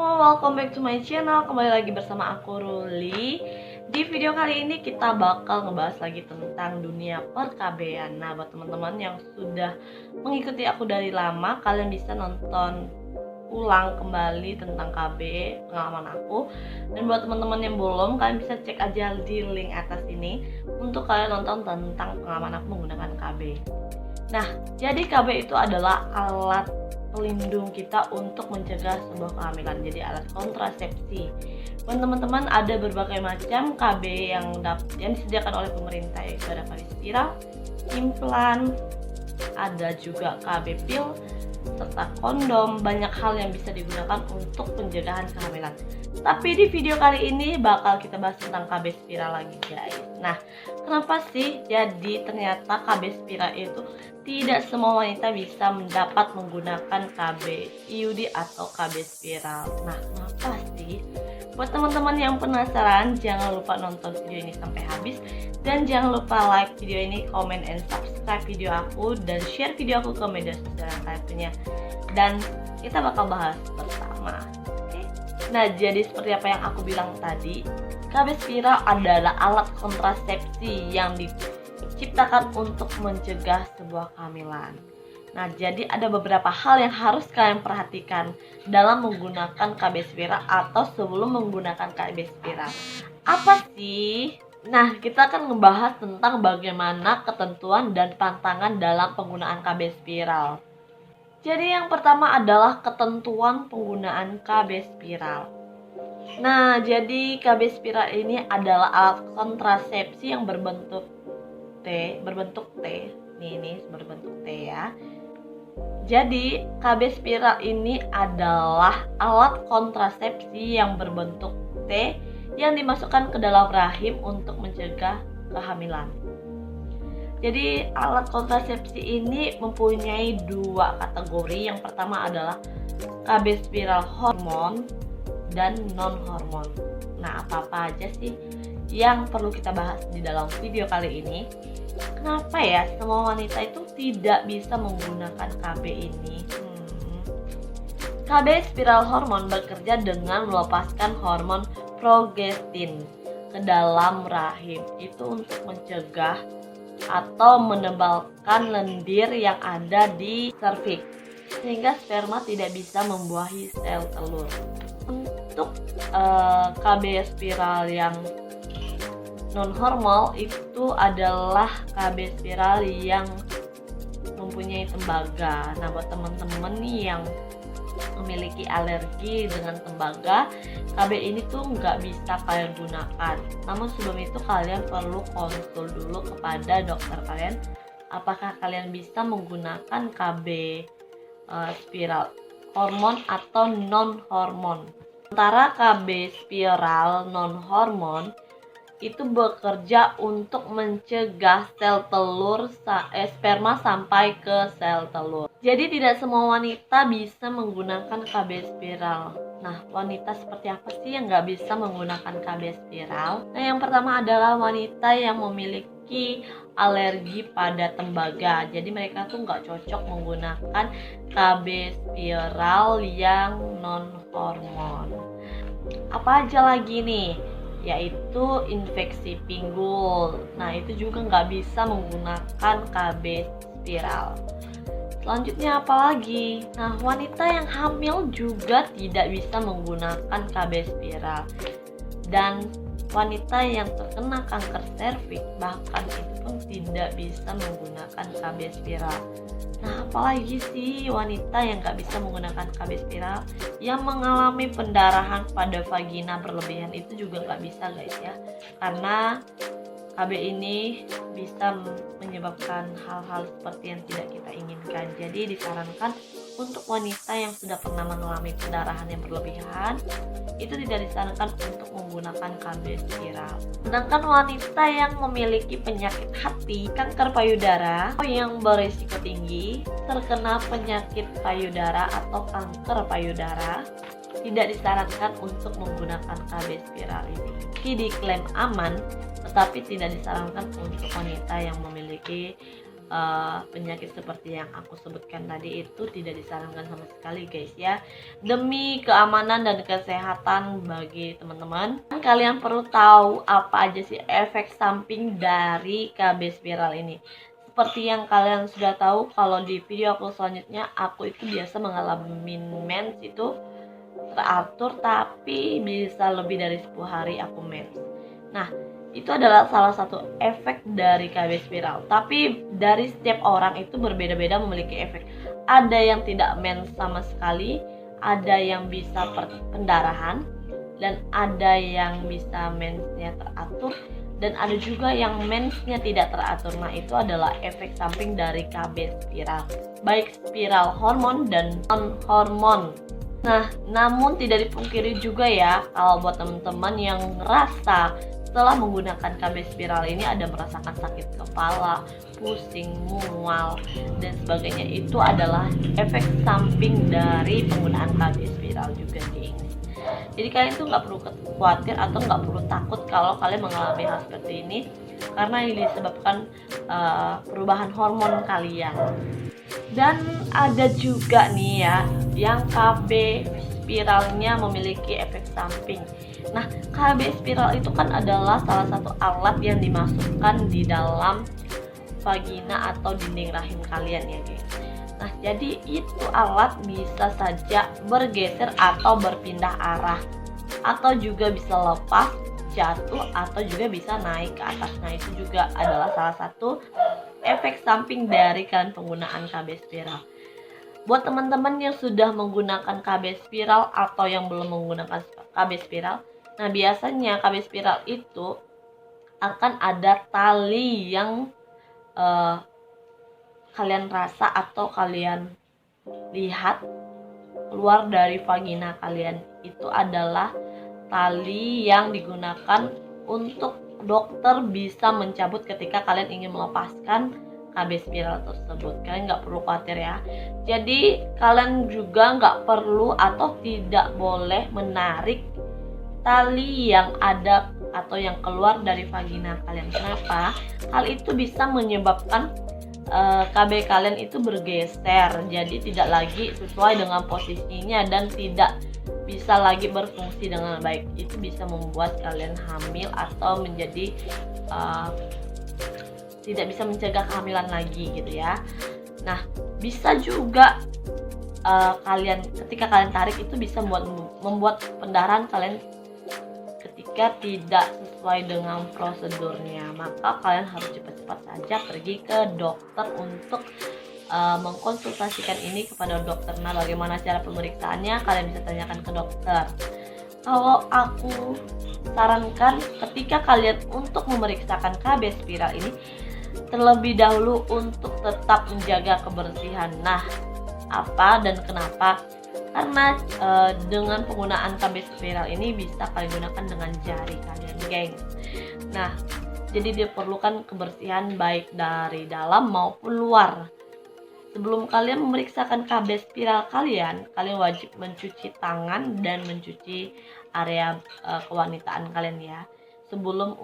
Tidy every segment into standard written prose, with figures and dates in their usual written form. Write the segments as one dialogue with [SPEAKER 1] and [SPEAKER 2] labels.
[SPEAKER 1] semua, welcome back to my channel. Kembali lagi bersama aku Ruli. Di video kali ini kita bakal ngebahas lagi tentang dunia perKB-an. Nah, buat teman-teman yang sudah mengikuti aku dari lama, kalian bisa nonton ulang kembali tentang KB, pengalaman aku. Dan buat teman-teman yang belum, kalian bisa cek aja di link atas ini untuk kalian nonton tentang pengalaman aku menggunakan KB. Nah, jadi KB itu adalah alat pelindung kita untuk mencegah sebuah kehamilan, jadi alat kontrasepsi. Teman-teman, ada berbagai macam KB yang disediakan oleh pemerintah, yaitu ada KB spiral, implan, ada juga KB pil, serta kondom. Banyak hal yang bisa digunakan untuk pencegahan kehamilan. Tapi di video kali ini bakal kita bahas tentang KB spiral lagi, guys. Nah, kenapa sih jadi ternyata KB spiral itu tidak semua wanita bisa mendapat menggunakan KB IUD atau KB spiral? Nah, kenapa sih? Buat teman-teman yang penasaran, jangan lupa nonton video ini sampai habis. Dan jangan lupa like video ini, comment, and subscribe video aku. Dan share video aku ke media sosial yang kalian punya. Dan kita bakal bahas bersama. Oke? Nah, jadi seperti apa yang aku bilang tadi, KB spiral adalah alat kontrasepsi yang diciptakan untuk mencegah sebuah kehamilan. Nah, jadi ada beberapa hal yang harus kalian perhatikan dalam menggunakan KB spiral atau sebelum menggunakan KB spiral. Apa sih? Nah, kita akan ngebahas tentang bagaimana ketentuan dan pantangan dalam penggunaan KB spiral. Jadi yang pertama adalah ketentuan penggunaan KB spiral. Nah, jadi KB spiral ini adalah alat kontrasepsi yang berbentuk T. Ini berbentuk T ya. Jadi KB spiral ini adalah alat kontrasepsi yang berbentuk T yang dimasukkan ke dalam rahim untuk mencegah kehamilan. Jadi alat kontrasepsi ini mempunyai dua kategori. Yang pertama adalah KB spiral hormon dan non hormon. Nah, apa aja sih yang perlu kita bahas di dalam video kali ini? Kenapa ya semua wanita itu tidak bisa menggunakan KB ini? KB spiral hormon bekerja dengan melepaskan hormon progestin ke dalam rahim. Itu untuk mencegah atau menebalkan lendir yang ada di serviks, sehingga sperma tidak bisa membuahi sel telur. Untuk KB spiral yang non hormonal itu adalah KB spiral yang mempunyai tembaga. Nah, buat teman-teman nih yang memiliki alergi dengan tembaga, KB ini tuh nggak bisa kalian gunakan. Namun sebelum itu kalian perlu konsul dulu kepada dokter kalian, apakah kalian bisa menggunakan KB spiral hormon atau non hormon. Sementara KB spiral non hormon itu bekerja untuk mencegah sel telur sperma sampai ke sel telur. Jadi tidak semua wanita bisa menggunakan KB spiral. Nah, wanita seperti apa sih yang nggak bisa menggunakan KB spiral? Nah, yang pertama adalah wanita yang memiliki alergi pada tembaga. Jadi mereka tuh nggak cocok menggunakan KB spiral yang non hormon. Apa aja lagi nih? Yaitu infeksi pinggul. Nah, itu juga nggak bisa menggunakan KB spiral. Selanjutnya apa lagi? Nah, wanita yang hamil juga tidak bisa menggunakan KB spiral. Dan wanita yang terkena kanker serviks bahkan itu pun tidak bisa menggunakan KB spiral. Nah, apalagi sih wanita yang nggak bisa menggunakan KB spiral? Yang mengalami pendarahan pada vagina berlebihan itu juga nggak bisa, guys ya, karena KB ini bisa menyebabkan hal-hal seperti yang tidak kita inginkan. Jadi disarankan untuk wanita yang sudah pernah mengalami pendarahan yang berlebihan, itu tidak disarankan untuk menggunakan KB spiral. Sedangkan wanita yang memiliki penyakit hati, kanker payudara, atau yang berisiko tinggi terkena penyakit payudara atau kanker payudara, tidak disarankan untuk menggunakan KB spiral ini. Diklaim aman, tetapi tidak disarankan untuk wanita yang memiliki penyakit seperti yang aku sebutkan tadi itu tidak disarankan sama sekali guys ya. Demi keamanan dan kesehatan bagi teman-teman, kalian perlu tahu apa aja sih efek samping dari KB spiral ini. Seperti yang kalian sudah tahu, kalau di video aku selanjutnya aku itu biasa mengalami mens itu teratur, tapi bisa lebih dari 10 hari aku mens. Nah, itu adalah salah satu efek dari KB spiral. Tapi dari setiap orang itu berbeda-beda memiliki efek. Ada yang tidak mens sama sekali, ada yang bisa pendarahan, dan ada yang bisa mensnya teratur, dan ada juga yang mensnya tidak teratur. Nah, itu adalah efek samping dari KB spiral, baik spiral hormon dan non-hormon. Nah, namun tidak dipungkiri juga ya, kalau buat teman-teman yang ngerasa setelah menggunakan KB spiral ini ada merasakan sakit kepala, pusing, mual, dan sebagainya, itu adalah efek samping dari penggunaan KB spiral juga geng. Jadi kalian tuh nggak perlu khawatir atau nggak perlu takut kalau kalian mengalami hal seperti ini, karena ini disebabkan perubahan hormon kalian. Dan ada juga nih ya yang KB spiralnya memiliki efek samping. Nah, KB spiral itu kan adalah salah satu alat yang dimasukkan di dalam vagina atau dinding rahim kalian ya guys. Nah, jadi itu alat bisa saja bergeser atau berpindah arah, atau juga bisa lepas, jatuh, atau juga bisa naik ke atas. Nah, itu juga adalah salah satu efek samping dari kalian penggunaan KB spiral. Buat teman-teman yang sudah menggunakan KB spiral atau yang belum menggunakan KB spiral, nah biasanya KB spiral itu akan ada tali yang kalian rasa atau kalian lihat keluar dari vagina kalian. Itu adalah tali yang digunakan untuk dokter bisa mencabut ketika kalian ingin melepaskan KB spiral tersebut. Kalian nggak perlu khawatir ya. Jadi kalian juga nggak perlu atau tidak boleh menarik tali yang ada atau yang keluar dari vagina kalian. Kenapa? Hal itu bisa menyebabkan KB kalian itu bergeser, jadi tidak lagi sesuai dengan posisinya dan tidak bisa lagi berfungsi dengan baik. Itu bisa membuat kalian hamil atau menjadi tidak bisa mencegah kehamilan lagi gitu ya. Nah, bisa juga ketika kalian tarik itu bisa membuat pendarahan kalian ketika tidak sesuai dengan prosedurnya. Maka kalian harus cepat-cepat saja pergi ke dokter untuk mengkonsultasikan ini kepada dokter. Nah, bagaimana cara pemeriksaannya kalian bisa tanyakan ke dokter. Kalau aku sarankan ketika kalian untuk memeriksakan KB spiral ini, terlebih dahulu untuk tetap menjaga kebersihan. Nah, apa dan kenapa? Karena dengan penggunaan KB spiral ini bisa kalian gunakan dengan jari kalian, geng. Nah, jadi diperlukan kebersihan baik dari dalam maupun luar. Sebelum kalian memeriksakan KB spiral kalian wajib mencuci tangan dan mencuci area kewanitaan kalian ya. Sebelum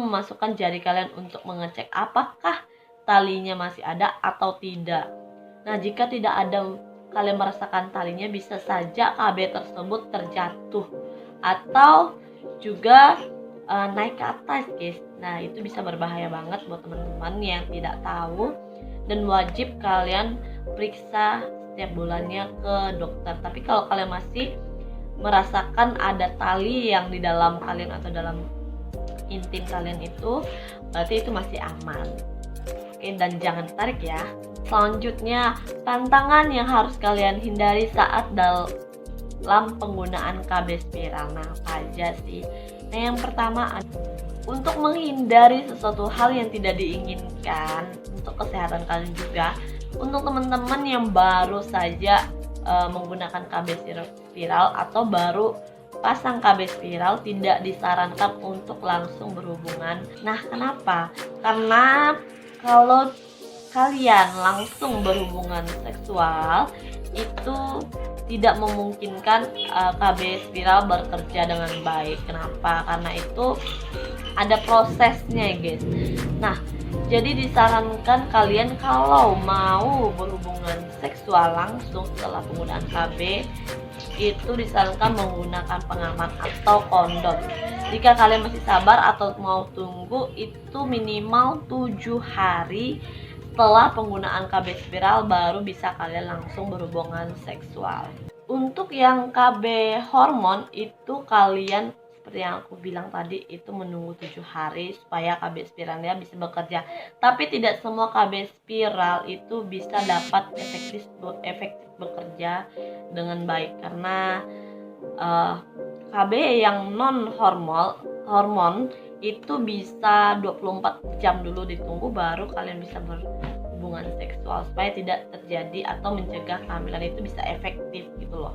[SPEAKER 1] memasukkan jari kalian untuk mengecek apakah talinya masih ada atau tidak. Nah, jika tidak ada, kalian merasakan talinya, bisa saja KB tersebut terjatuh atau juga naik ke atas guys. Nah, itu bisa berbahaya banget buat teman-teman yang tidak tahu, dan wajib kalian periksa setiap bulannya ke dokter. Tapi kalau kalian masih merasakan ada tali yang di dalam kalian atau dalam intim kalian itu, berarti itu masih aman. Oke, dan jangan tarik ya. Selanjutnya, tantangan yang harus kalian hindari saat dalam penggunaan KB spiral. Nah, apa aja sih? Nah, yang pertama, untuk menghindari sesuatu hal yang tidak diinginkan untuk kesehatan kalian juga. Untuk teman-teman yang baru saja menggunakan KB spiral atau baru pasang KB spiral, tidak disarankan untuk langsung berhubungan. Nah, kenapa? Karena kalau kalian langsung berhubungan seksual itu tidak memungkinkan KB spiral bekerja dengan baik. Kenapa? Karena itu ada prosesnya guys. Nah, Jadi disarankan kalian kalau mau berhubungan seksual langsung setelah penggunaan KB itu disarankan menggunakan pengaman atau kondom. Jika kalian masih sabar atau mau tunggu, itu minimal 7 hari setelah penggunaan KB spiral baru bisa kalian langsung berhubungan seksual. Untuk yang KB hormon itu kalian seperti yang aku bilang tadi itu menunggu 7 hari supaya KB spiralnya bisa bekerja. Tapi tidak semua KB spiral itu bisa dapat efektif bekerja dengan baik karena KB yang non hormon itu bisa 24 jam dulu ditunggu baru kalian bisa berhubungan seksual supaya tidak terjadi atau mencegah kehamilan itu bisa efektif gitu loh.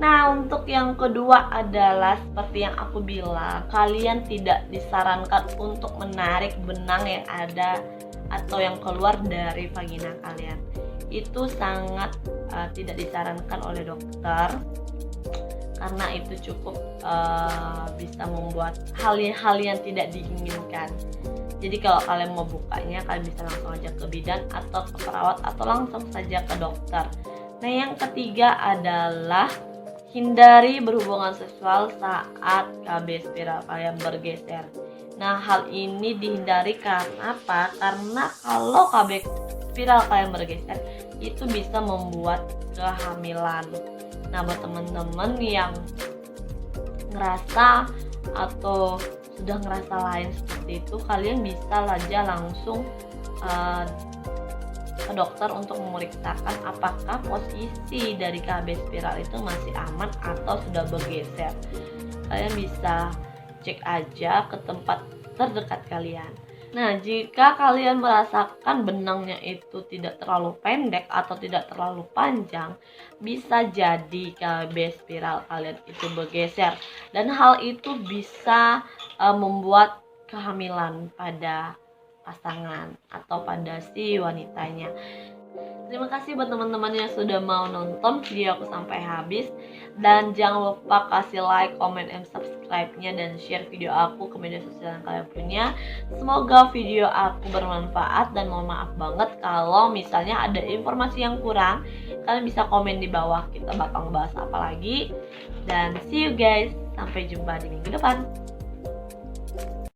[SPEAKER 1] Nah, untuk yang kedua adalah seperti yang aku bilang, kalian tidak disarankan untuk menarik benang yang ada atau yang keluar dari vagina kalian. Itu sangat tidak disarankan oleh dokter karena itu cukup bisa membuat hal-hal yang tidak diinginkan. Jadi kalau kalian mau bukanya, kalian bisa langsung aja ke bidan atau ke perawat atau langsung saja ke dokter. Nah, yang ketiga adalah hindari berhubungan seksual saat KB spiral kalian bergeser. Nah, hal ini dihindari karena apa? Karena kalau KB spiral kalian bergeser, itu bisa membuat kehamilan. Nah, buat teman-teman yang ngerasa atau sudah ngerasa lain seperti itu, kalian bisa aja langsung ke dokter untuk memeriksakan apakah posisi dari KB spiral itu masih aman atau sudah bergeser. Kalian bisa cek aja ke tempat terdekat kalian. Nah, jika kalian merasakan benangnya itu tidak terlalu pendek atau tidak terlalu panjang, bisa jadi KB spiral kalian itu bergeser dan hal itu bisa membuat kehamilan pada pasangan atau pada si wanitanya. Terima kasih buat teman-teman yang sudah mau nonton video aku sampai habis, dan jangan lupa kasih like, comment, and subscribe-nya dan share video aku ke media sosial yang kalian punya. Semoga video aku bermanfaat dan mohon maaf banget kalau misalnya ada informasi yang kurang. Kalian bisa komen di bawah, kita bakal ngebahas apa lagi. Dan see you guys, sampai jumpa di minggu depan.